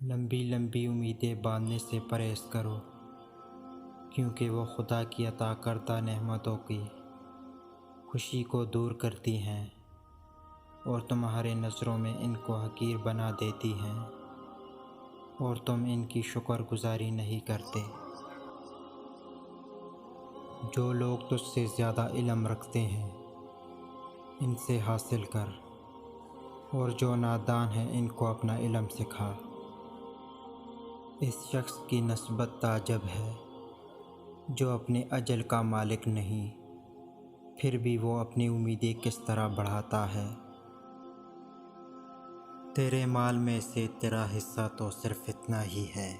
لمبی لمبی امیدیں باندھنے سے پرہیز کرو، کیونکہ وہ خدا کی عطا کردہ نعمتوں کی خوشی کو دور کرتی ہیں اور تمہارے نظروں میں ان کو حقیر بنا دیتی ہیں، اور تم ان کی شکر گزاری نہیں کرتے۔ جو لوگ تجھ سے زیادہ علم رکھتے ہیں ان سے حاصل کر، اور جو نادان ہیں ان کو اپنا علم سکھا۔ اس شخص کی نسبت تعجب ہے جو اپنے اجل کا مالک نہیں، پھر بھی وہ اپنی امیدیں کس طرح بڑھاتا ہے۔ تیرے مال میں سے تیرا حصہ تو صرف اتنا ہی ہے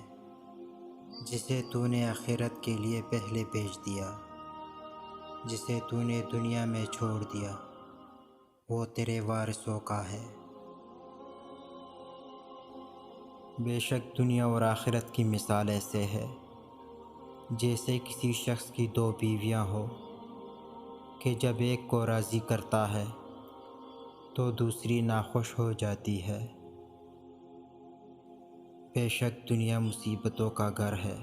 جسے تو نے آخرت کے لیے پہلے بیچ دیا۔ جسے تو نے دنیا میں چھوڑ دیا وہ تیرے وارثوں کا ہے۔ بے شک دنیا اور آخرت کی مثال ایسے ہے جیسے کسی شخص کی دو بیویاں ہو کہ جب ایک کو راضی کرتا ہے تو دوسری ناخوش ہو جاتی ہے۔ بے شک دنیا مصیبتوں کا گھر ہے،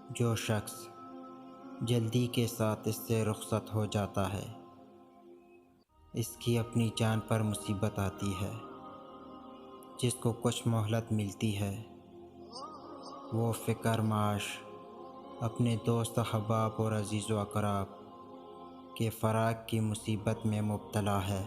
جو شخص جلدی کے ساتھ اس سے رخصت ہو جاتا ہے اس کی اپنی جان پر مصیبت آتی ہے۔ جس کو کچھ مہلت ملتی ہے وہ فکر معاش اپنے دوست احباب اور عزیز و اقراب کے فراق کی مصیبت میں مبتلا ہے۔